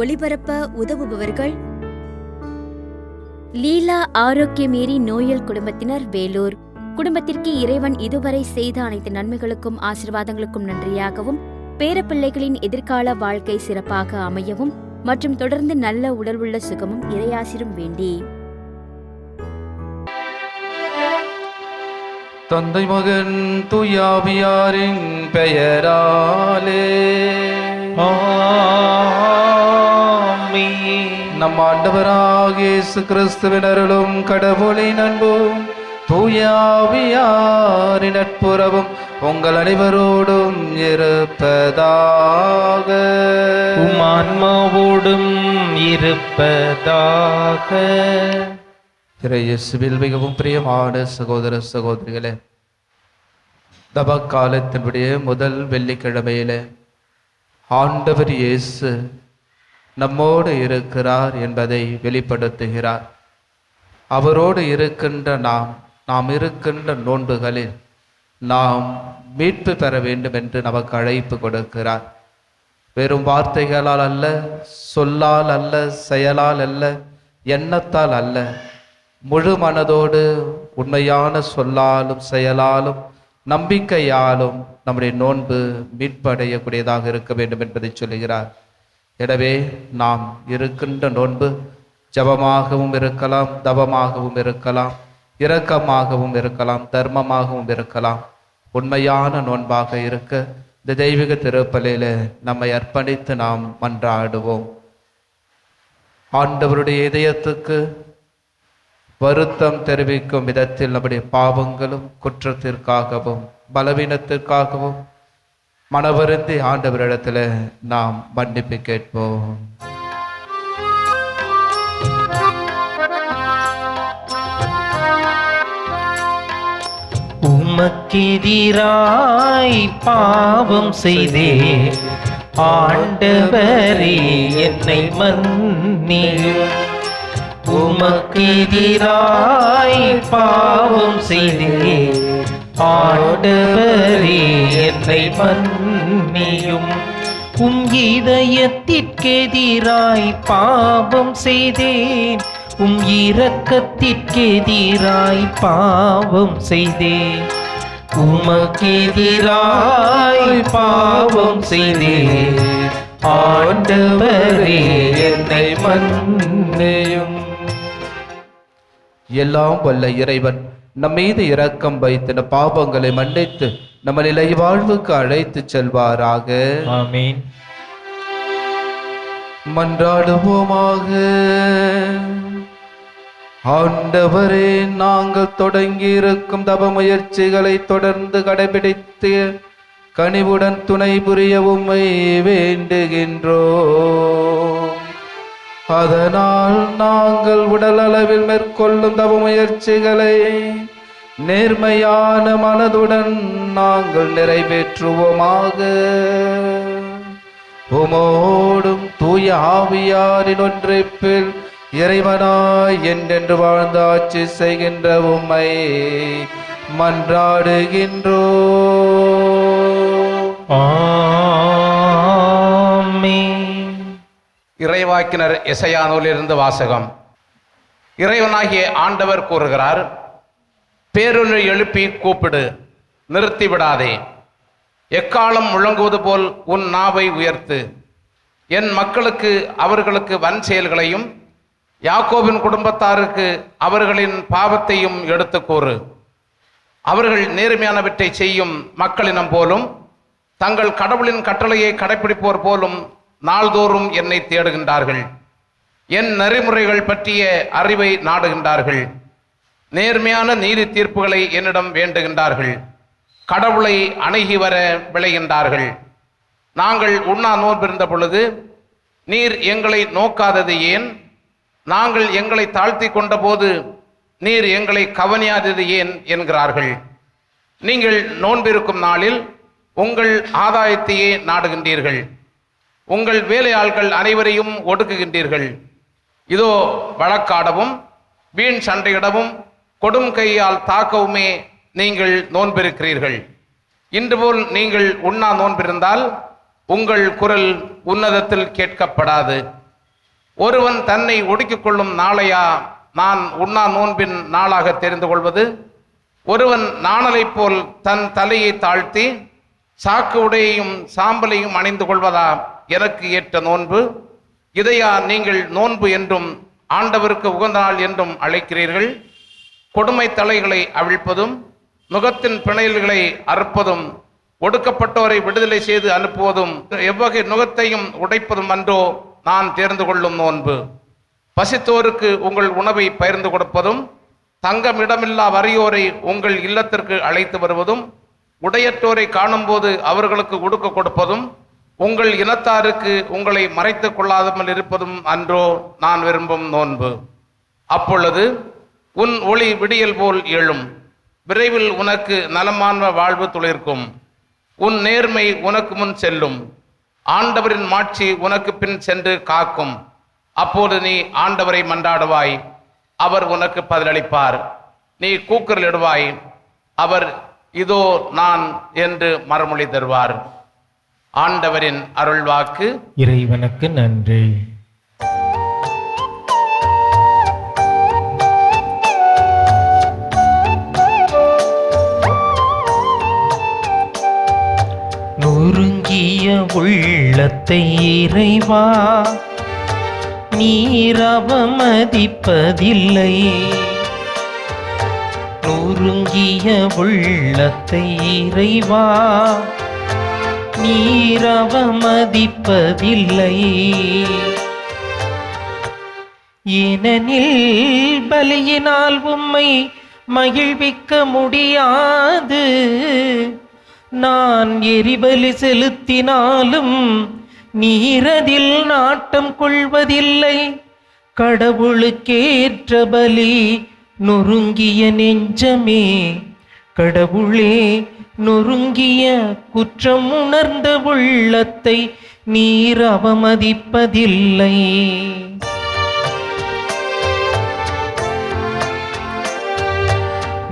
ஒளிபரப்ப உதவுபவர்கள் லீலா ஆரோக்கியமேரி நோயல் குடும்பத்தினர், வேலூர். குடும்பத்திற்கு இறைவன் இதுவரை செய்த அனைத்து நன்மைகளுக்கும் ஆசீர்வாதங்களுக்கும் நன்றியாகவும், பேரப்பிள்ளைகளின் எதிர்கால வாழ்க்கை சிறப்பாக அமையவும் மற்றும் தொடர்ந்து நல்ல உடல் உள்ள சுகமும் இறையாசிரும் வேண்டி தந்தை மகன் தூயாவியாரின் பெயராலே நம் ஆண்டவராகிய இயேசு கிறிஸ்துவின் அருளும் கடவுளின் அன்பும் தூயாவியாரின் நட்புறவும் உங்கள் அனைவரோடும் இருப்பதாக. உம் ஆன்மாவோடும் இருப்பதாக. இயேசுவில் மிகவும் பிரியமான சகோதர சகோதரிகளே, தப காலத்தினுடைய முதல் வெள்ளிக்கிழமையில ஆண்டவர் இயேசு நம்மோடு இருக்கிறார் என்பதை வெளிப்படுத்துகிறார். அவரோடு இருக்கின்ற நாம் இருக்கின்ற நோன்புகளில் நாம் மீட்பு பெற வேண்டும் என்று நமக்கு அழைப்பு கொடுக்கிறார். வெறும் வார்த்தைகளால் அல்ல, சொல்லால் அல்ல, செயலால் அல்ல, எண்ணத்தால் அல்ல, முழு மனதோடு உண்மையான சொல்லாலும் செயலாலும் நம்பிக்கையாலும் நம்முடைய நோன்பு மீட்படையக்கூடியதாக இருக்க வேண்டும் என்பதை சொல்லுகிறார். எனவே நாம் இருக்கின்ற நோன்பு ஜபமாகவும் இருக்கலாம், தவமாகவும் இருக்கலாம், இரக்கமாகவும் இருக்கலாம், தர்மமாகவும் இருக்கலாம். உண்மையான நோன்பாக இருக்க இந்த தெய்வீக திருப்பலியில நம்மை அர்ப்பணித்து நாம் மன்றாடுவோம். ஆண்டவருடைய இதயத்துக்கு வருத்தம் தெரிவிக்கும் விதத்தில் நம்முடைய பாவங்களும் குற்றத்திற்காகவும் பலவீனத்திற்காகவும் மனவருந்தி ஆண்டவரிடத்துல நாம் மன்னிப்பு கேட்போம். உமக்கெதிராய் பாவம் செய்தே ஆண்டவரே என்னை மன்னியும். உமக்கெதிராய் பாவம் செய்தே ஆண்டவரே என்னை மன்னியும். உம் இதயத்திற்கெதிராய் பாவம் செய்தேன், உம் இரக்கத்திற்கெதிராய் பாவம் செய்தேன். உமக்கெதிராய் பாவம் செய்தேன், ஆண்டவரே என்னை மன்னியும். எல்லாம் வல்ல இறைவன் நம் மீது இரக்கம் வைத்து நம் பாவங்களை மன்னித்து நம்ம நிலை வாழ்வுக்கு அழைத்து செல்வாராக. ஆமீன். மன்றாடுவோமாக. ஆண்டவரே, நாங்கள் தொடங்கி இருக்கும் தவ முயற்சிகளை தொடர்ந்து கடைபிடித்து கனிவுடன் துணை புரிய உம்மை வேண்டுகின்றோம். அதனால் நாங்கள் உடல் அளவில் மேற்கொள்ளும் தவ முயற்சிகளை நேர்மையான மனதுடன் நாங்கள் நிறைவேற்றுவோமாக. உமோடும் தூய ஆவியாரின் ஒன்றிப்பில் இறைவனாய் என்றென்று வாழ்ந்து ஆட்சி செய்கின்ற உம்மை மன்றாடுகின்றோம். ஆமென். இறைவாக்கினர் எசையா நூலிலிருந்து வாசகம். இறைவனாகிய ஆண்டவர் கூறுகிறார், பேரொலி எழுப்பி கூப்பிடு, நிறுத்தி விடாதே. எக்காலம் முழங்குவது போல் உன் நாவை உயர்த்து. என் மக்களுக்கு அவர்களுக்கு வன் செயல்களையும் யாக்கோபின் குடும்பத்தாருக்கு அவர்களின் பாவத்தையும் எடுத்து கூறு. அவர்கள் நேர்மையானவற்றை செய்யும் மக்களினம் போலும் தங்கள் கடவுளின் கட்டளையை கடைபிடிப்போர் போலும் நாள்தோறும் என்னை தேடுகின்றார்கள். என் நெறிமுறைகள் பற்றிய அறிவை நாடுகின்றார்கள். நேர்மையான நீதி தீர்ப்புகளை என்னிடம் வேண்டுகின்றார்கள். கடவுளை அணுகி வர விளைகின்றார்கள். நாங்கள் உண்ணா நோன்பிருந்த பொழுது நீர் எங்களை நோக்காதது ஏன்? நாங்கள் எங்களை தாழ்த்தி கொண்ட போது நீர் எங்களை கவனியாதது ஏன் என்கிறார்கள். நீங்கள் நோன்பிருக்கும் நாளில் உங்கள் ஆதாயத்தையே நாடுகின்றீர்கள். உங்கள் வேலையாள்கள் அனைவரையும் ஒடுக்குகின்றீர்கள். இதோ வழக்காடவும் வீண் சண்டையிடவும் கொடும் கையால் தாக்கவுமே நீங்கள் நோன்பிருக்கிறீர்கள். இன்று போல் நீங்கள் உண்ணா நோன்பிருந்தால் உங்கள் குரல் உன்னதத்தில் கேட்கப்படாது. ஒருவன் தன்னை ஒடுக்கிக் கொள்ளும் நாளையா நான் உண்ணா நோன்பின் நாளாக தெரிந்து கொள்வது? ஒருவன் நாணலைப் போல் தன் தலையை தாழ்த்தி சாக்கு உடையையும் சாம்பலையும் அணிந்து கொள்வதா எனக்கு ஏற்ற நோன்பு? இதையா நீங்கள் நோன்பு என்றும் ஆண்டவருக்கு உகந்த நாள் என்றும் அழைக்கிறீர்கள்? கொடுமை தலைகளை அவிழ்ப்பதும் நுகத்தின் பிணையல்களை அறுப்பதும் ஒடுக்கப்பட்டோரை விடுதலை செய்து அனுப்புவதும் எவ்வகை நுகத்தையும் உடைப்பதும் அன்றோ நான் தேர்ந்து கொள்ளும் நோன்பு? பசித்தோருக்கு உங்கள் உணவை பகிர்ந்து கொடுப்பதும் தங்கமிடமில்லா வறியோரை உங்கள் இல்லத்திற்கு அழைத்து வருவதும் உடையற்றோரை காணும்போது அவர்களுக்கு உடுக்க கொடுப்பதும் உங்கள் இனத்தாருக்கு உங்களை மறைத்துக் கொள்ளாமல் இருப்பதும் அன்றோ நான் விரும்பும் நோன்பு? அப்பொழுது உன் ஒளி விடியல் போல் எழும், விரைவில் உனக்கு நலமான வாழ்வு துளிர்க்கும், உன் நேர்மை உனக்கு முன் செல்லும், ஆண்டவரின் மாட்சி உனக்கு பின் சென்று காக்கும். அப்போது நீ ஆண்டவரை மன்றாடுவாய், அவர் உனக்கு பதிலளிப்பார். நீ கூக்குரலிடுவாய், அவர் இதோ நான் என்று மறுமொழி தருவார். ஆண்டவரின் அருள்வாக்கு. இறைவனுக்கு நன்றி. நொறுங்கிய உள்ளத்தை இறைவா நீர் அவமதிப்பதில்லை. நொறுங்கிய உள்ளத்தை இறைவா நீர் அவமதிப்பதில்லை. ஏனெனில் பலியினால் உம்மை மகிழ்விக்க முடியாது. நான் எரிபலி செலுத்தினாலும் நீரதில் நாட்டம் கொள்வதில்லை. கடவுளுக்கேற்ற பலி நொறுங்கிய நெஞ்சமே, கடவுளே நொறுங்கிய குற்றம் உணர்ந்த உள்ளத்தை நீர் அவமதிப்பதில்லை.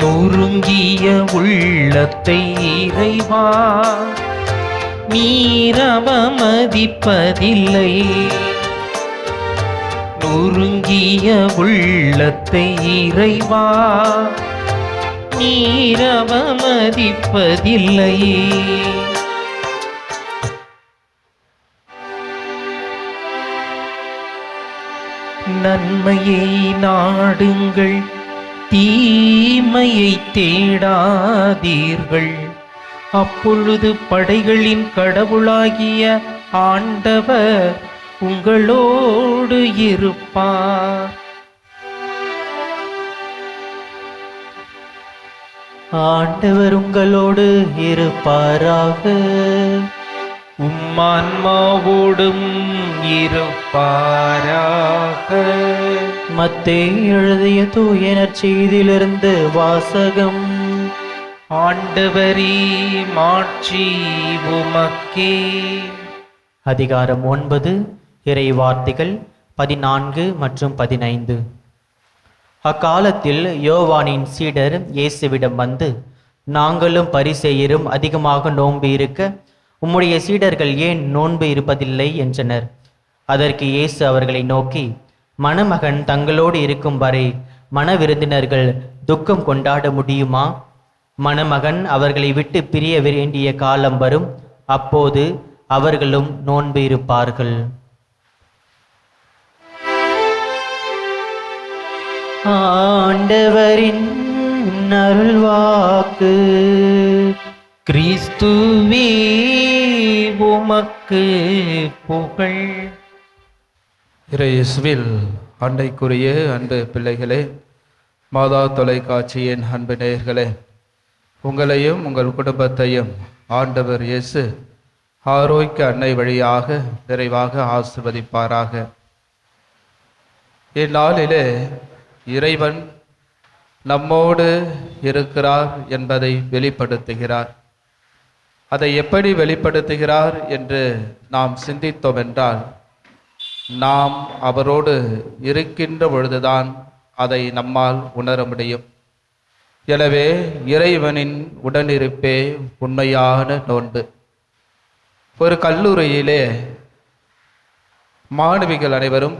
நொறுங்கிய உள்ளத்தை இறைவா நீர் அவமதிப்பதில்லை. நொறுங்கிய உள்ளத்தை இறைவா நீர் அவமதிப்பதில்லை. நன்மையை நாடுங்கள், தீமையை தேடாதீர்கள். அப்பொழுது படைகளின் கடவுளாகிய ஆண்டவர் உங்களோடு இருப்பார். ஆண்டவர் உங்களோடு இருப்பாராக. உம்மான்மாவோடும் இருப்பாராக. மத்தேயு எழுதிய தூய நற்செய்தியிலிருந்து வாசகம். ஆண்டவரே மாட்சி உமக்கே. அதிகாரம் 9, இறை வார்த்தைகள் 14 மற்றும் 15. அக்காலத்தில் யோவானின் சீடர் இயேசுவிடம் வந்து, நாங்களும் பரிசேயரும் அதிகமாக நோன்பு இருக்க உம்முடைய சீடர்கள் ஏன் நோன்பு இருப்பதில்லை என்றனர். அதற்கு இயேசு அவர்களை நோக்கி, மணமகன் தங்களோடு இருக்கும் வரை மணவிருந்தினர்கள் துக்கம் கொண்டாட முடியுமா? மணமகன் அவர்களை விட்டு பிரிய வேண்டிய காலம் வரும், அப்போது அவர்களும் நோன்பு இருப்பார்கள். ஆண்டவரின் அருள்வாக்கு. கிறிஸ்துவே உமக்கு புகழ். இயேசுவில் அன்னைக்குரிய அன்பு பிள்ளைகளே, மாதா தொலைக்காட்சியின் அன்பு நேயர்களே, உங்களையும் உங்கள் குடும்பத்தையும் ஆண்டவர் இயேசு ஆரோக்கிய அன்னை வழியாக நிறைவாக ஆசிர்வதிப்பாராக. இந்நாளிலே இறைவன் நம்மோடு இருக்கிறார் என்பதை வெளிப்படுத்துகிறார். அதை எப்படி வெளிப்படுத்துகிறார் என்று நாம் சிந்தித்தோம் என்றால், நாம் அவரோடு இருக்கின்ற பொழுதுதான் அதை நம்மால் உணர முடியும். எனவே இறைவனின் உடனிருப்பே உண்மையான நோன்பு. ஒரு கல்லூரியிலே மாணவிகள் அனைவரும்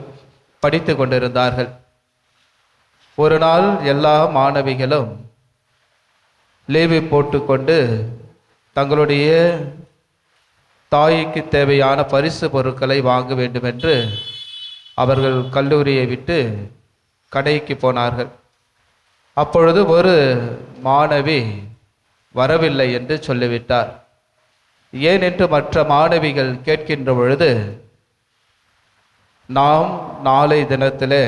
படித்து கொண்டிருந்தார்கள். ஒரு நாள் எல்லா மாணவிகளும் லீவு போட்டுக்கொண்டு தங்களுடைய தாய்க்கு தேவையான பரிசு பொருட்களை வாங்க வேண்டும் என்று அவர்கள் கல்லூரியை விட்டு கடைக்கு போனார்கள். அப்பொழுது ஒரு மாணவி வரவில்லை என்று சொல்லிவிட்டார். ஏன் என்று மற்ற மாணவிகள் கேட்கின்ற பொழுது, நாம் நாளை தினத்திலே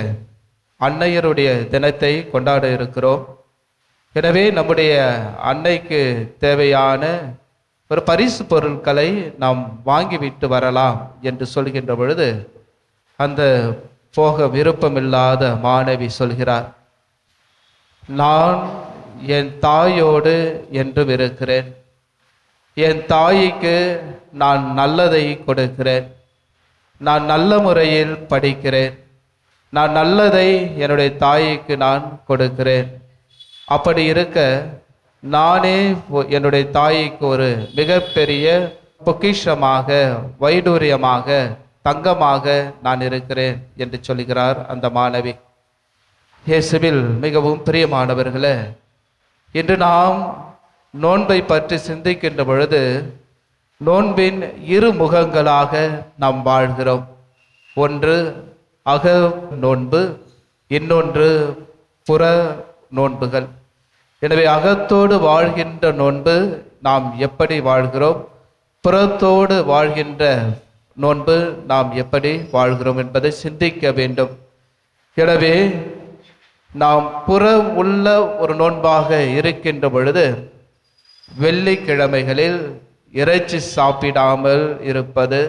அன்னையருடைய தினத்தை கொண்டாட இருக்கிறோம், எனவே நம்முடைய அன்னைக்கு தேவையான ஒரு பரிசு பொருட்களை நாம் வாங்கிவிட்டு வரலாம் என்று சொல்கின்ற பொழுது, அந்த போக விருப்பமில்லாத மாணவி சொல்கிறார், நான் என் தாயோடு என்றும் இருக்கிறேன், என் தாய்க்கு நான் நல்லதை கொடுக்கிறேன், நான் நல்ல முறையில் படிக்கிறேன், நான் நல்லதை என்னுடைய தாய்க்கு நான் கொடுக்கிறேன். அப்படி இருக்க நானே என்னுடைய தாய்க்கு ஒரு மிகப்பெரிய பொக்கிஷமாக, வைடூரியமாக, தங்கமாக நான் இருக்கிறேன் என்று சொல்கிறார் அந்த மாணவி. இயேசுவில் மிகவும் பிரியமானவர்களே, இன்று நாம் நோன்பை பற்றி சிந்திக்கின்ற பொழுது நோன்பின் இரு முகங்களாக நாம் வாழ்கிறோம். ஒன்று அக நோன்பு, இன்னொன்று புற நோன்புகள். எனவே அகத்தோடு வாழ்கின்ற நோன்பு நாம் எப்படி வாழ்கிறோம், புறத்தோடு வாழ்கின்ற நோன்பு நாம் எப்படி வாழ்கிறோம் என்பதை சிந்திக்க வேண்டும். எனவே நாம் புற உள்ள ஒரு நோன்பாக இருக்கின்ற பொழுது வெள்ளிக்கிழமைகளில் இறைச்சி சாப்பிடாமல் இருப்பது,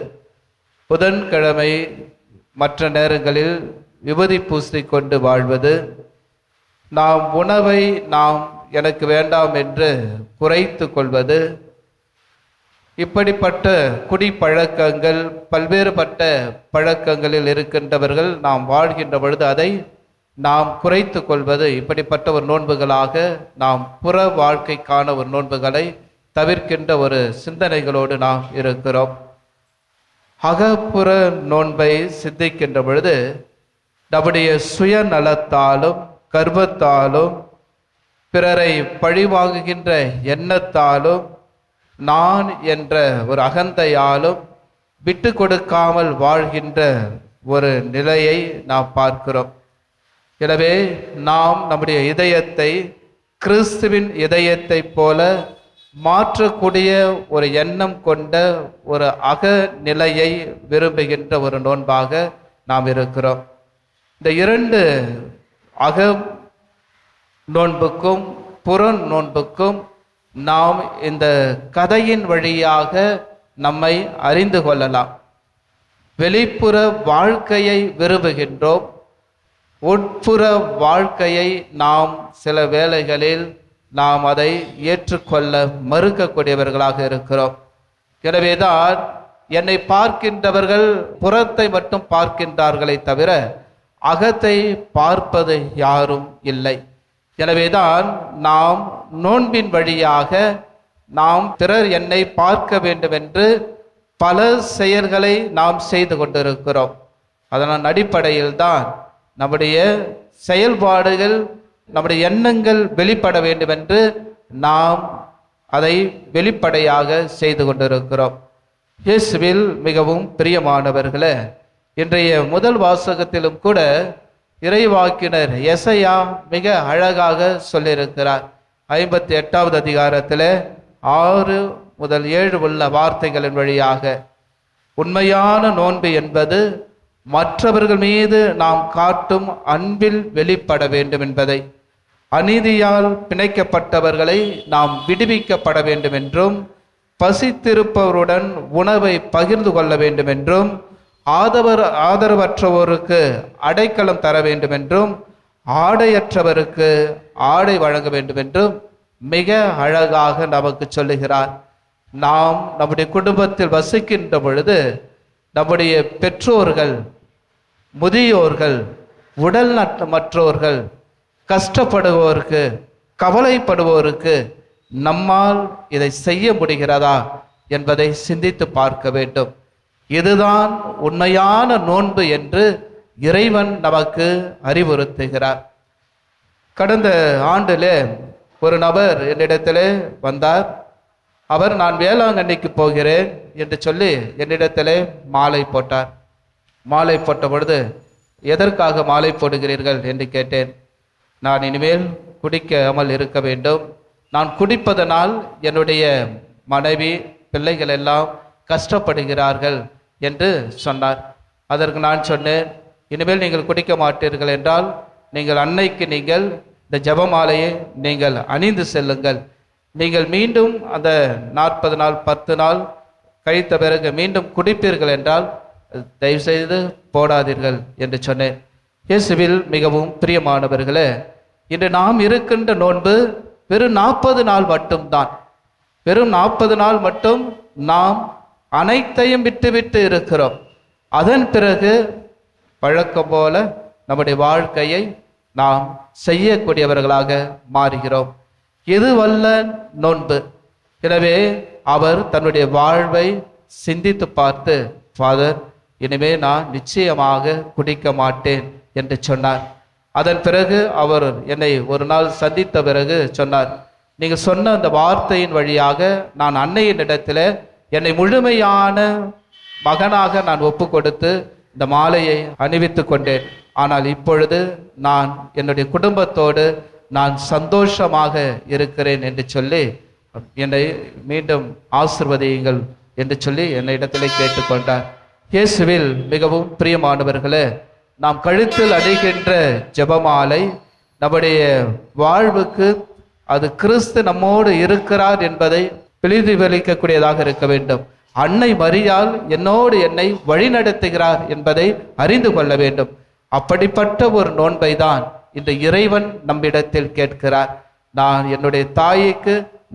புதன்கிழமை மற்ற நேரங்களில் விபூதி பூசிக்கொண்டு வாழ்வது, நாம் உணவை எனக்கு வேண்டாம் என்று குறைத்து கொள்வது, இப்படிப்பட்ட குடிப்பழக்கங்கள், பல்வேறுபட்ட பழக்கங்களில் இருக்கின்றவர்கள் நாம் வாழ்கின்ற பொழுது அதை நாம் குறைத்து கொள்வது, இப்படிப்பட்ட ஒரு நோன்புகளாக நாம் புற வாழ்க்கைக்கான ஒரு நோன்புகளை தவிர்க்கின்ற ஒரு சிந்தனைகளோடு நாம் இருக்கிறோம். அகப்புற நோன்பை சிந்திக்கின்ற பொழுது நம்முடைய சுயநலத்தாலும் கர்வத்தாலும் பிறரை பழிவாங்குகின்ற எண்ணத்தாலும் நான் என்ற ஒரு அகந்தையாலும் விட்டு கொடுக்காமல் வாழ்கின்ற ஒரு நிலையை நாம் பார்க்கிறோம். எனவே நாம் நம்முடைய இதயத்தை கிறிஸ்துவின் இதயத்தை போல மாற்றக்கூடிய ஒரு எண்ணம் கொண்ட ஒரு அகநிலையை விரும்புகின்ற ஒரு நோன்பாக நாம் இருக்கிறோம். இந்த இரண்டு அக நோன்புக்கும் புற நோன்புக்கும் நாம் இந்த கதையின் வழியாக நம்மை அறிந்து கொள்ளலாம். வெளிப்புற வாழ்க்கையை விரும்புகின்றோம், உட்புற வாழ்க்கையை நாம் சில வேளைகளில் நாம் அதை ஏற்றுக்கொள்ள மறுக்கக்கூடியவர்களாக இருக்கிறோம். எனவேதான் என்னை பார்க்கின்றவர்கள் புறத்தை மட்டும் பார்க்கின்றார்களே தவிர அகத்தை பார்ப்பது யாரும் இல்லை. எனவேதான் நாம் நோன்பின் வழியாக நாம் பிறர் என்னை பார்க்க வேண்டும் என்று பல செயல்களை நாம் செய்து கொண்டிருக்கிறோம். அதன் அடிப்படையில் தான் நம்முடைய செயல்பாடுகள், நம்முடைய எண்ணங்கள் வெளிப்பட வேண்டும் என்று நாம் அதை வெளிப்படையாக செய்து கொண்டிருக்கிறோம். இயேசுவில் மிகவும் பிரியமானவர்களே, இன்றைய முதல் வாசகத்திலும் கூட இறைவாக்கினர் எசையா மிக அழகாக சொல்லியிருக்கிறார். 58வது அதிகாரத்தில் 6 முதல் 7 உள்ள வார்த்தைகளின் வழியாக, உண்மையான நோன்பு என்பது மற்றவர்கள் மீது நாம் காட்டும் அன்பில் வெளிப்பட வேண்டும் என்பதை, அநீதியால் பிணைக்கப்பட்டவர்களை நாம் விடுவிக்கப்பட வேண்டும் என்றும், பசித்திருப்பவருடன் உணவை பகிர்ந்து கொள்ள வேண்டும் என்றும், ஆதரவற்றவோருக்கு அடைக்கலம் தர வேண்டும் என்றும், ஆடையற்றவருக்கு ஆடை வழங்க வேண்டும் என்றும் மிக அழகாக நமக்கு சொல்லுகிறார். நாம் நம்முடைய குடும்பத்தில் வசிக்கின்ற பொழுது நம்முடைய பெற்றோர்கள், முதியோர்கள், உடல் நட்டமற்றோர்கள், கஷ்டப்படுவோருக்கு, கவலைப்படுவோருக்கு நம்மால் இதை செய்ய முடிகிறதா என்பதை சிந்தித்து பார்க்க வேண்டும். இதுதான் உண்மையான நோன்பு என்று இறைவன் நமக்கு அறிவுறுத்துகிறார். கடந்த ஆண்டில் ஒரு நபர் என்னிடத்தில் வந்தார். அவர் நான் வேளாங்கண்ணிக்கு போகிறேன் என்று சொல்லி என்னிடத்தில் மாலை போட்டார். மாலை போட்ட பொழுது எதற்காக மாலை போடுகிறீர்கள் என்று கேட்டேன். நான் இனிமேல் குடிக்காமல் இருக்க வேண்டும், நான் குடிப்பதனால் என்னுடைய மனைவி பிள்ளைகள் எல்லாம் கஷ்டப்படுகிறார்கள் என்று சொன்னார். அதற்கு நான் சொன்னேன், இனிமேல் நீங்கள் குடிக்க மாட்டீர்கள் என்றால் நீங்கள் அன்னைக்கு நீங்கள் இந்த ஜெபமாலையை நீங்கள் அணிந்து செல்லுங்கள். நீங்கள் மீண்டும் அந்த 40 நாள் 10 நாள் கழித்த பிறகு மீண்டும் குடிப்பீர்கள் என்றால் தயவுசெய்து போடாதீர்கள் என்று சொன்னேன். இயேசுவில் மிகவும் பிரியமானவர்களே, இன்று நாம் இருக்கின்ற நோன்பு வெறும் 40 நாள் மட்டும்தான். வெறும் 40 நாள் மட்டும் நாம் அனைத்தையும் விட்டு இருக்கிறோம். அதன் பிறகு வழக்கம் போல நம்முடைய வாழ்க்கையை நாம் செய்யக்கூடியவர்களாக மாறுகிறோம். இது வல்ல நோன்பு. எனவே அவர் தன்னுடைய வாழ்வை சிந்தித்து பார்த்து, ஃபாதர், இனிமே நான் நிச்சயமாக குடிக்க மாட்டேன் என்று சொன்னார். அதன் பிறகு அவர் என்னை ஒரு நாள் சந்தித்த பிறகு சொன்னார், நீங்கள் சொன்ன அந்த வார்த்தையின் வழியாக நான் அன்னையின் இடத்துல என்னை முழுமையான மகனாக நான் ஒப்பு கொடுத்து இந்த மாலையை அணிவித்து கொண்டேன். ஆனால் இப்பொழுது நான் என்னுடைய குடும்பத்தோடு நான் சந்தோஷமாக இருக்கிறேன் என்று சொல்லி என்னை மீண்டும் ஆசிர்வதியுங்கள் என்று சொல்லி என்னிடத்திலே கேட்டுக்கொண்டார். இயேசுவில் மிகவும் பிரியமானவர்களே, நாம் கழுத்தில் அணிகின்ற ஜெபமாலை நம்முடைய வாழ்வுக்கு அது கிறிஸ்து நம்மோடு இருக்கிறார் என்பதை பிரதிபலிக்கக்கூடியதாக இருக்க வேண்டும். அன்னை மரியாள் என்னை வழிநடத்துகிறார் என்பதை அறிந்து கொள்ள வேண்டும். அப்படிப்பட்ட ஒரு நோன்பை தான் இந்த இறைவன் நம்மிடத்தில் கேட்கிறார். நான் என்னுடைய தாய்க்கு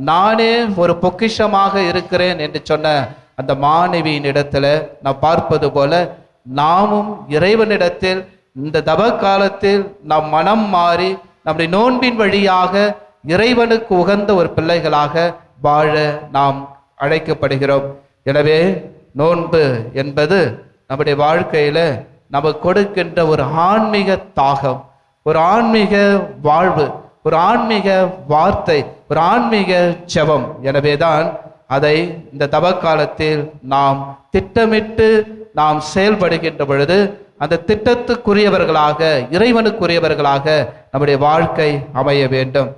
நானே ஒரு பொக்கிஷமாக இருக்கிறேன் என்று சொன்ன அந்த மாணவியின் இடத்துல நாம் பார்ப்பது போல நாமும் இறைவனிடத்தில் இந்த தவ காலத்தில் நாம் மனம் மாறி நம்முடைய நோன்பின் வழியாக இறைவனுக்கு உகந்த ஒரு பிள்ளைகளாக வாழ நாம் அழைக்கப்படுகிறோம். எனவே நோன்பு என்பது நம்முடைய வாழ்க்கையில நமக்கு கொடுக்கின்ற ஒரு ஆன்மீக தாகம், ஒரு ஆன்மீக வாழ்வு, ஒரு ஆன்மீக வார்த்தை, ஒரு ஆன்மீக ஜெபம். எனவேதான் அதை இந்த தவ காலத்தில் நாம் திட்டமிட்டு நாம் செயல்படுகின்ற பொழுது அந்த திட்டத்துக்குரியவர்களாக, இறைவனுக்குரியவர்களாக நம்முடைய வாழ்க்கை அமைய வேண்டும்.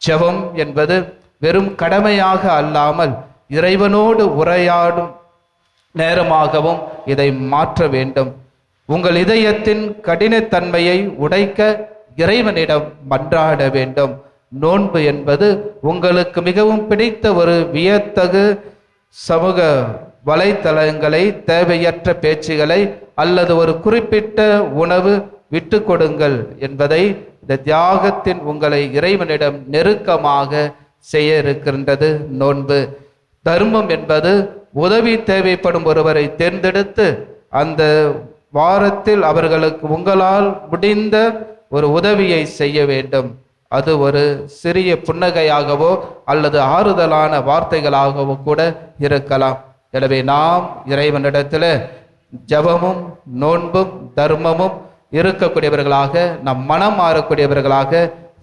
ஜெபம் என்பது வெறும் கடமையாக அல்லாமல் இறைவனோடு உரையாடும் நேரமாகவும் இதை மாற்ற வேண்டும். உங்கள் இதயத்தின் கடினத்தன்மையை உடைக்க இறைவனிடம் மன்றாட வேண்டும். நோன்பு என்பது உங்களுக்கு மிகவும் பிடித்த ஒரு வியத்தகு சமூக வலைத்தளங்களை, தேவையற்ற பேச்சுகளை அல்லது ஒரு குறிப்பிட்ட உணவு விட்டு கொடுங்கள் என்பதை இந்த தியாகத்தின் உங்களை இறைவனிடம் நெருக்கமாக செய்ய இருக்கின்றது நோன்பு. தர்மம் என்பது உதவி தேவைப்படும் ஒருவரை தேர்ந்தெடுத்து அந்த வாரத்தில் அவர்களுக்கு உங்களால் முடிந்த ஒரு உதவியை செய்ய வேண்டும். அது ஒரு சிறிய புன்னகையாகவோ அல்லது ஆறுதலான வார்த்தைகளாகவோ கூட இருக்கலாம். எனவே நாம் இறைவனிடத்தில் ஜெபமும் நோன்பும் தர்மமும் இருக்கக்கூடியவர்களாக, நம் மனம் மாறக்கூடியவர்களாக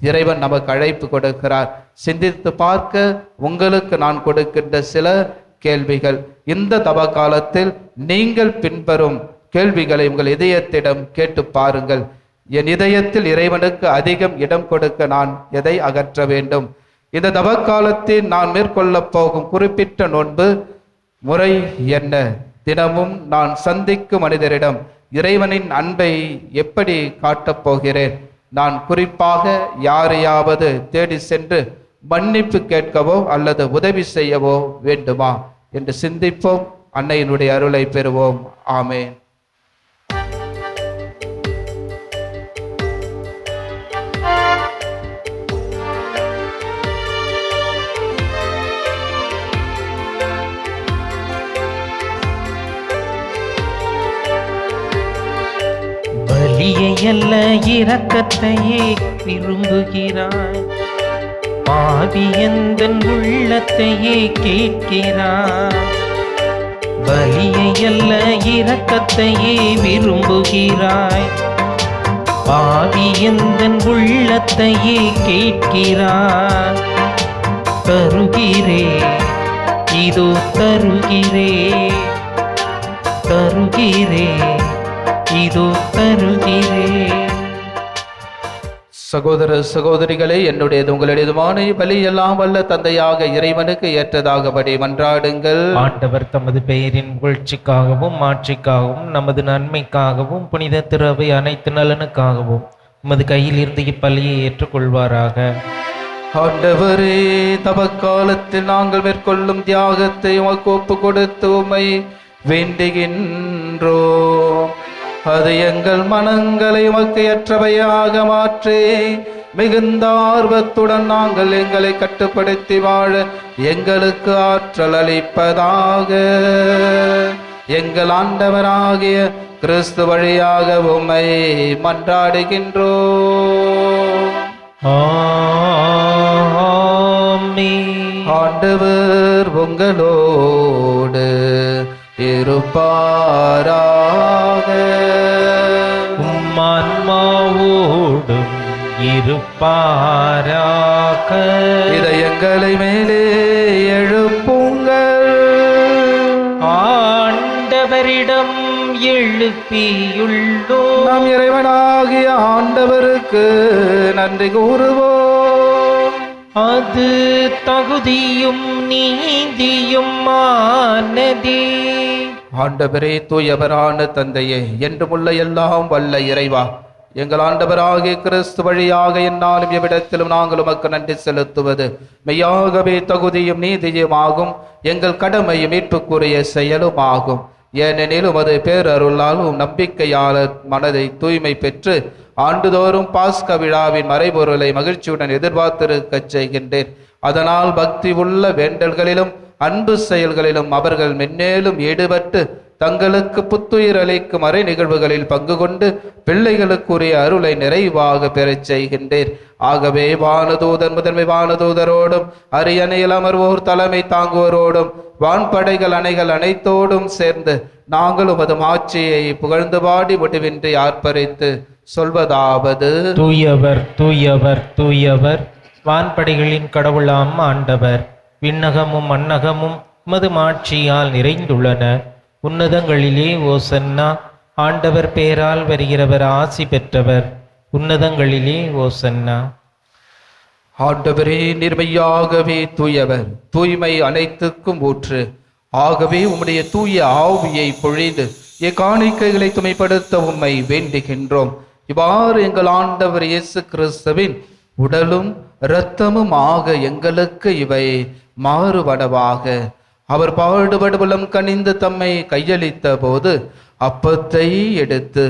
இறைவன் நமக்கு அழைப்பு கொடுக்கிறார். சிந்தித்து பார்க்க உங்களுக்கு நான் கொடுக்கின்ற சில கேள்விகள். இந்த தவ காலத்தில் நீங்கள் பின்வரும் கேள்விகளை உங்கள் இதயத்திடம் கேட்டு பாருங்கள். என் இதயத்தில் இறைவனுக்கு அதிகம் இடம் கொடுக்க நான் எதை அகற்ற வேண்டும்? இந்த தவ காலத்தில் நான் மேற்கொள்ளப் போகும் குறிப்பிட்ட நோன்பு முறை என்ன? தினமும் நான் சந்திக்கும் மனிதரிடம் இறைவனின் அன்பை எப்படி காட்டப் போகிறேன்? நான் குறிப்பாக யாரையாவது தேடி சென்று மன்னிப்பு கேட்கவோ அல்லது உதவி செய்யவோ வேண்டுமா என்று சிந்திப்போம். அன்னையினுடைய அருளை பெறுவோம். ஆமென். பலியல்ல இரக்கத்தையே விரும்புகிறாய், பாவி எந்தன் உள்ளத்தையே கேட்கிறாய். பலியை அல்ல இரக்கத்தையே விரும்புகிறாய். பாவி எந்தன் உள்ளத்தையே கேட்கிறாய். தருகிறே இதோ தருகிறே, தருகிறே இதோ தருகிறே. சகோதர சகோதரிகளே, என்னுடையது உங்களுடையதுமான பலி எல்லாம் வல்ல தந்தையாக இறைவனுக்கு ஏற்றதாகபடி மன்றாடுங்கள். ஆண்டவர் தமது பெயரின் புகழ்ச்சிக்காகவும் மாட்சிக்காகவும் நமது நன்மைக்காகவும் புனித திரவை அனைத்து நலனுக்காகவும் உமது கையில் இருந்து இப்பலியை ஏற்றுக்கொள்வாராக. ஆண்டவரே, தவக்காலத்தில் நாங்கள் மேற்கொள்ளும் தியாகத்தை உமக்கு ஒப்பு கொடுத்து உம்மை வேண்டுகின்றோம். அது எங்கள் மனங்களை உமக்கு ஏற்றவையாக மாற்றி மிகுந்த ஆர்வத்துடன் நாங்கள் எங்களை கட்டுப்படுத்தி வாழ எங்களுக்கு ஆற்றல் அளிப்பதாக. எங்கள் ஆண்டவராகிய கிறிஸ்து வழியாக உம்மை மன்றாடுகின்றோம். ஆமென். ஆண்டவர் உங்களோடு இருப்பாராக. உம்மான்மாவோடும் இருப்பாராக. இதயங்களை மேலே எழுப்புங்கள். ஆண்டவரிடம் எழுப்பியுள்ளோம். நாம் இறைவனாகிய ஆண்டவருக்கு நன்றி கூறுவோம். அது தகுதியும் நீதியும் ஆனதே. ஆண்டவரே, தூயவரான தந்தையே, என்றுமுள்ள எல்லாம் வல்ல இறைவா, எங்கள் ஆண்டவராகிய கிறிஸ்து வழியாக என்னாலும் எவ்விடத்திலும் நாங்கள் உமக்கு நன்றி செலுத்துவது மெய்யாகவே தகுதியும் நீதியும் ஆகும். எங்கள் கடமையும் மீட்புக்குரிய செயலும் ஆகும். ஏனெனில் உமது பேரருளால் நம்பிக்கையாளர் மனதை தூய்மை பெற்று ஆண்டுதோறும் பாஸ்க விழாவின் மறைபொருளை மகிழ்ச்சியுடன் எதிர்பார்த்திருக்கச் செய்கின்றேன். அதனால் பக்தி உள்ள வேண்டல்களிலும் அன்பு செயல்களிலும் அவர்கள் மென்னேலும் ஈடுபட்டு தங்களுக்கு புத்துயிர் அளிக்கும் அறை நிகழ்வுகளில் பங்கு கொண்டு பிள்ளைகளுக்குரிய அருளை நிறைவாக பெறச் செய்கின்றேன். ஆகவே வானதூதர் முதன்மை வானதூதரோடும் அரியணையில் அமர்வோர் தலைமை தாங்குவோரோடும் வான்படைகள் அணைகள் அனைத்தோடும் சேர்ந்து நாங்கள் உமது ஆட்சியை புகழ்ந்து பாடி முடிவின்றி ஆர்ப்பரித்து சொல்வதாவது: தூயவர் தூயவர் தூயவர், வான்படைகளின் கடவுளாம் ஆண்டவர். விண்ணகமும் மண்ணகமும் உமது மாட்சியால் நிறைந்துள்ளன. உன்னதங்களிலே ஓசன்னா. ஆண்டவர் பேரால் வருகிறவர் ஆசி பெற்றவர். உன்னதங்களிலே ஓசன்னா. ஆண்டவரே, நிர்மையாகவே தூயவர், தூய்மை அனைத்துக்கும் ஊற்று. ஆகவே உம்முடைய தூய ஆவியை பொழிந்து எக்காணிக்கைகளை துமைப்படுத்த உம்மை வேண்டுகின்றோம். இவ்வாறு எங்கள் ஆண்டவர் இயேசு கிறிஸ்துவின் உடலும் இரத்தமும் ஆக எங்களுக்கு இவை மாறுவனவாக. அவர் பாடுபடுபுலம் கனிந்து தம்மை கையளித்த போது அப்பத்தை எடுத்து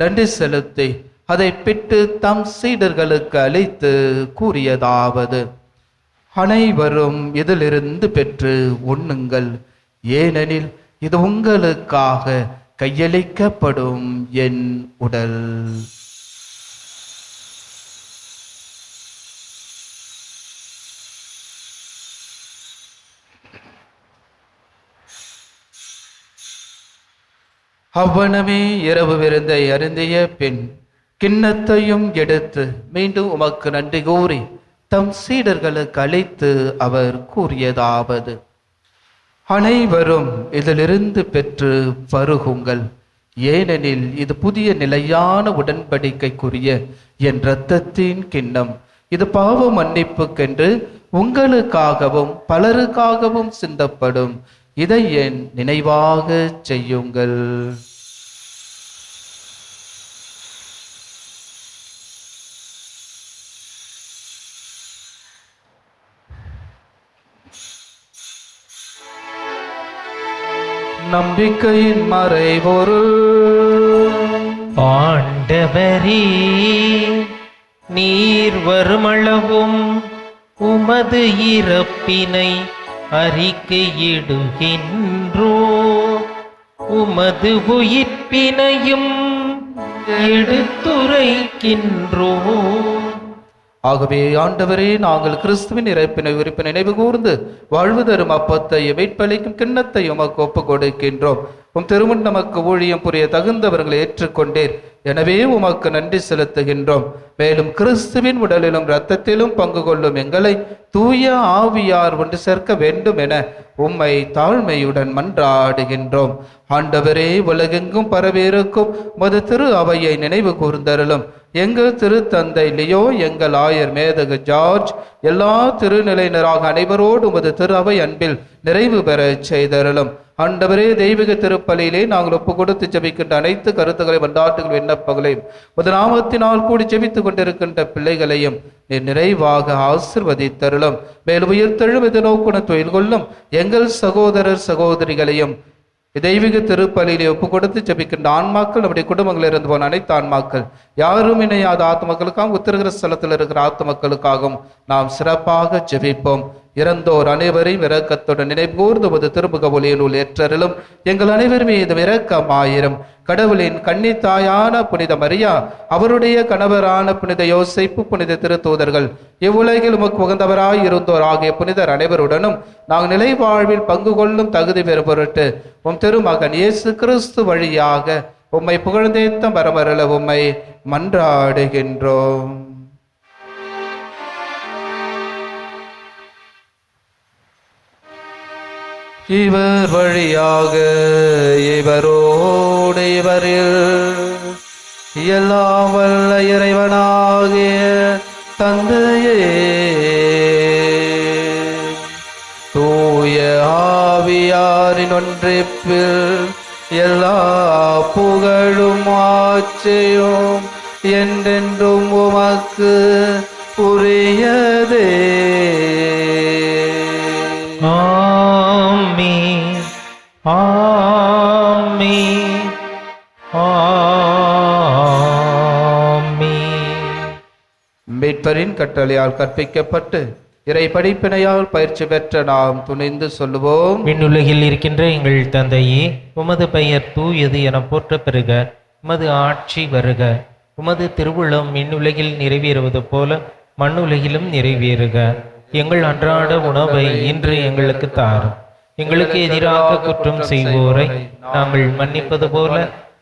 நன்றி செலுத்தி அதை பிட்டு தம் சீடர்களுக்கு அளித்து கூறியதாவது: அனைவரும் இதிலிருந்து பெற்று உண்ணுங்கள், ஏனெனில் இது உங்களுக்காக கையளிக்கப்படும் என் உடல். அவ்வனமே இரவு விருந்தை அருந்திய பின் கிண்ணத்தையும் எடுத்து மீண்டும் உமக்கு நன்றி கூறி தம் சீடர்களுக்கு அளித்து அவர் கூறியதாவது: அனைவரும் இதிலிருந்து பெற்று பருகுங்கள், ஏனெனில் இது புதிய நிலையான உடன்படிக்கைக்குரிய என் இரத்தத்தின் கிண்ணம். இது பாவ மன்னிப்புக்கென்று உங்களுக்காகவும் பலருக்காகவும் சிந்தப்படும். இதை என் நினைவாக செய்யுங்கள். நம்பிக்கையின் மறைபொருள். ஆண்டவரே, நீர் வருமளவும் உமது இறப்பினை அறிக்கையிடுகின்றோ, உமது உயிர்ப்பினையும் எடுத்துரைக்கின்றோ. ஆகவே ஆண்டவரே, நாங்கள் கிறிஸ்துவின் இறப்பினை உறுப்பினை நினைவு கூர்ந்து வாழ்வு தரும் அப்பத்தை மீட்பளிக்கும் கிண்ணத்தை உமக்கு ஒப்புக் கொடுக்கின்றோம். உம் திருமுன் நமக்கு ஊழியம் புரிய தகுந்தவர்களை ஏற்றுக்கொண்டீர். எனவே உமக்கு நன்றி செலுத்துகின்றோம். மேலும் கிறிஸ்துவின் உடலிலும் இரத்தத்திலும் பங்கு கொள்ளும் எங்களை தூய ஆவியார் ஒன்று சேர்க்க வேண்டும் என உம்மை தாழ்மையுடன் மன்றாடுகின்றோம். ஆண்டவரே, உலகெங்கும் பரவியிருக்கும் உமது திரு அவையை நினைவு கூர்ந்தருளும். எங்கள் திருத்தந்தை லியோ, எங்கள் ஆயர் மேதகு ஜார்ஜ், எல்லா திருநிலையினராக அனைவரோடு உமது திரு அவை அன்பில் நிறைவு பெற செய்தருளும். ஆண்டவரே, தெய்வீக திருப்பலியிலே நாங்கள் ஒப்பு கொடுத்து ஜெபிக்கின்ற அனைத்து கருத்துக்களை மன்றாட்டுகள் விண்ணப்பங்களையும் உமது நாமத்தினால் கூடி ஜெபித்துக் கொண்டிருக்கின்ற பிள்ளைகளையும் நீ நிறைவாக ஆசிர்வதித்தருளும். மேலும் உயிர்த்தெழும் எதிர்நோக்குன தொழில் கொள்ளும் எங்கள் சகோதரர் சகோதரிகளையும் தெய்வீக திருப்பலியிலே ஒப்பு கொடுத்து ஜெபிக்கின்ற ஆன்மாக்கள், நம்முடைய குடும்பங்களில் இருந்து போன அனைத்து ஆன்மாக்கள், யாரும் இணையாத ஆத்மக்களுக்காகவும் உத்திருக்கிற ஸ்தலத்தில் இருக்கிற ஆத்மக்களுக்காகவும் நாம் சிறப்பாக ஜெபிப்போம். இறந்தோர் அனைவரையும் இரக்கத்துடன் நினைவுகூர்ந்து உமது திருமுக ஒளியினுள் ஏற்றருளும். எங்கள் அனைவர் மீதும் இரக்கமாயிரும். கடவுளின் கன்னித்தாயான புனித மரியா, அவருடைய கணவரான புனித யோசேப்பு, புனித திருத்தூதர்கள், இவ்வுலகில் உமக்கு உகந்தவராய் இருந்தோர் ஆகிய புனிதர் அனைவருடனும் நாங்கள் நிலை வாழ்வில் பங்கு கொள்ளும் தகுதி பெறும் பொருட்டு உம் திருமகன் இயேசு கிறிஸ்து வழியாக உம்மை புகழ்ந்தேத்த மரமரள உம்மை மன்றாடுகின்றோம். இவர் வழியாக இவரோடு இவரில் எல்லாம் வல்ல இறைவனாகிய தந்தையே, தூய ஆவியாரின் ஒன்றிப்பில் எல்லா புகழும் ஆட்சியும் என்றென்றும் உமக்கு உரியதே. ஆமென், ஆமென், ஆமென். மீட்பரின் கட்டளையால் கற்பிக்கப்பட்டு இறை படிப்பினையால் பயிற்சி பெற்ற நாம் துணிந்து சொல்லுவோம். விண்ணுலகில் இருக்கின்ற எங்கள் தந்தையே, உமது பெயர் தூயது என போற்ற பெறுக. உமது ஆட்சி வருக. உமது திருவுளம் விண்ணுலகில் நிறைவேறுவது போல மண்ணுலகிலும் நிறைவேறுக. எங்கள் அன்றாட உணவை இன்று எங்களுக்கு தாரும். எங்களுக்கு எதிராக குற்றம் செய்வோரை நாங்கள் மன்னிப்பது போல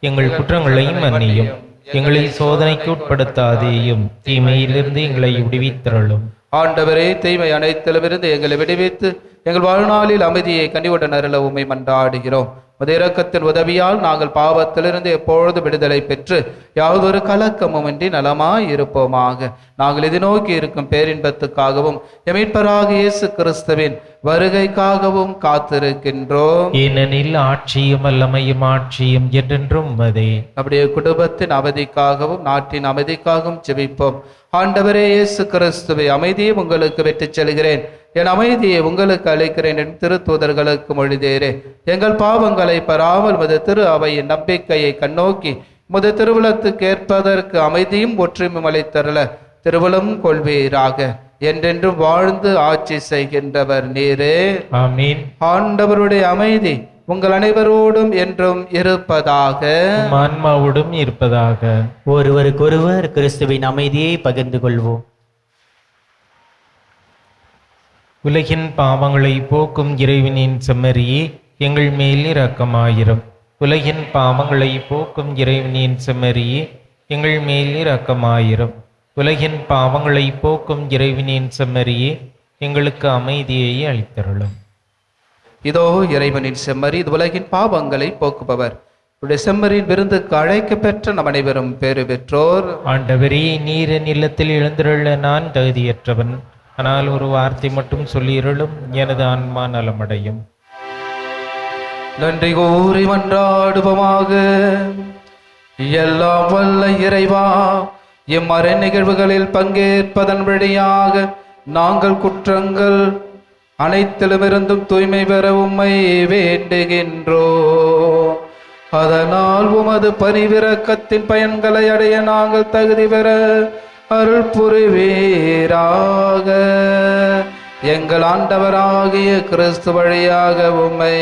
எங்கள் குற்றங்களையும் மன்னியும். எங்களை சோதனைக்கு உட்படுத்தாதேயும், தீமையிலிருந்து எங்களை விடுவித்தருளும். ஆண்டவரே, தீமை அனைத்திலுமிருந்து எங்களை விடுவித்து எங்கள் வாழ்நாளில் அமைதியை கனிவுடன் அருள உம்மை மன்றாடுகிறோம். உமது இரக்கத்தின் உதவியால் நாங்கள் பாவத்திலிருந்து எப்பொழுது விடுதலை பெற்று யாவதொரு கலக்கமுமின்றி நலமாய் இருப்போமாக. நாங்கள் எதிர்நோக்கி இருக்கும் பேரின்பத்துக்காகவும் மீட்பராக இயேசு கிறிஸ்துவின் வருகைக்காகவும் காத்திருக்கின்றோம். ஏனெனில் ஆட்சியும் வல்லமையும் ஆட்சியும் என்றென்றும் உமதே. நம்முடைய குடும்பத்தின் அமைதிக்காகவும் நாட்டின் அமைதிக்காகவும் ஜெபிப்போம். ஆண்டவரே இயேசு கிறிஸ்துவை, அமைதியை உங்களுக்கு விட்டுச் செல்கிறேன், என் அமைதியை உங்களுக்கு அளிக்கிறேன் என் திருத்தூதர்களுக்கு மொழிதேரே. எங்கள் பாவங்களை பராமல் உமது திரு அவையின் நம்பிக்கையை கண்ணோக்கி உமது திருவுளத்துக்கு ஏற்பதற்கு அமைதியும் ஒற்றுமையும் அளித்தருள திருவுளம் கொள்வீராக. என்றென்றும் வாழ்ந்து ஆட்சி செய்கின்றவர் நீரே. ஆமீன். ஆண்டவருடைய அமைதி உங்கள் அனைவரோடும் என்றும் இருப்பதாக. ஆன்மாவோடும் இருப்பதாக. ஒருவருக்கொருவர் கிறிஸ்துவின் அமைதியை பகிர்ந்து கொள்வோம். உலகின் பாவங்களை போக்கும் இறைவனின் செம்மறியே, எங்கள் மேல் இரக்கமாயிரும். உலகின் பாவங்களை போக்கும் இறைவனின் செம்மறியே, எங்கள் மேல் இரக்கமாயிரும். உலகின் பாவங்களை போக்கும் இறைவனின் செம்மறியே, எங்களுக்கு அமைதியை அளித்தருளும். இதோ இறைவனின் செம்மறி, இது உலகின் பாவங்களை போக்குபவர். செம்மறியின் விருந்துக்கு அழைக்க பெற்ற நம் அனைவரும் பேறு பெற்றோர். ஆண்டவரே, நீர் என் இல்லத்தில் எழுந்திருள்ள நான் தகுதியற்றவன், ஆனால் ஒரு வார்த்தை மட்டும் சொல்லியிருளும், எனது ஆன்மா நலமடையும். நன்றி கூறி மன்றாடுவோமாக. எல்லாம் வல்ல இறைவா, இம்மறை நிகழ்வுகளில் பங்கேற்பதன் வழியாக நாங்கள் குற்றங்கள் அனைத்திலுமிருந்தும் தூய்மை பெற உம்மை வேண்டுகின்றோம். அதனால் உமது பரிவிரக்கத்தின் பயன்களை அடைய நாங்கள் தகுதி பெற அருள் புரிவீராக. எங்கள் ஆண்டவராகிய கிறிஸ்து வழியாக உம்மை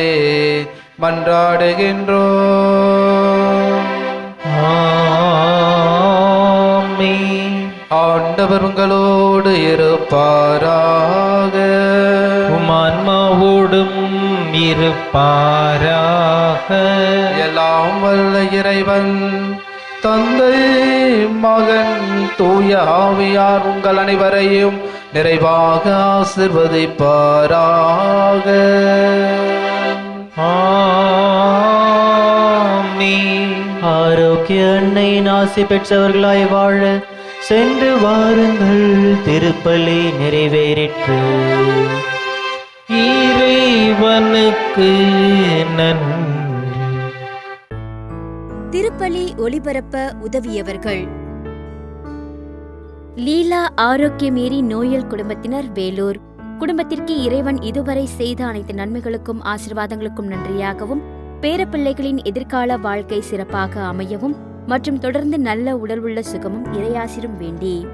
மன்றாடுகின்றோம். ஆமென். ஆண்டவர் உங்களோடு இருப்பாராக. உமான்மாவோடும் இருப்பாராக. எல்லாம் வல்ல இறைவன் தந்தை, மகன், தூய ஆவியார் உங்கள் அனைவரையும் நிறைவாக ஆசிர்வதிப்பாராக. ஆமென். ஆரோக்கிய அன்னையின் ஆசி பெற்றவர்களாய் வாழ சென்று வாருங்கள், திருப்பலி நிறைவேறிற்று. இறைவனுக்கு நன்றி. திருப்பலி ஒளிபரப்ப உதவியவர்கள்: லீலா ஆரோக்கியமேரி நோயல் குடும்பத்தினர், வேலூர். குடும்பத்திற்கு இறைவன் இதுவரை செய்த அனைத்து நன்மைகளுக்கும் ஆசீர்வாதங்களுக்கும் நன்றியாகவும், பேரப்பிள்ளைகளின் எதிர்கால வாழ்க்கை சிறப்பாக அமையவும் மற்றும் தொடர்ந்து நல்ல உடல் உள்ள சுகமும் இறையாசிரும் வேண்டி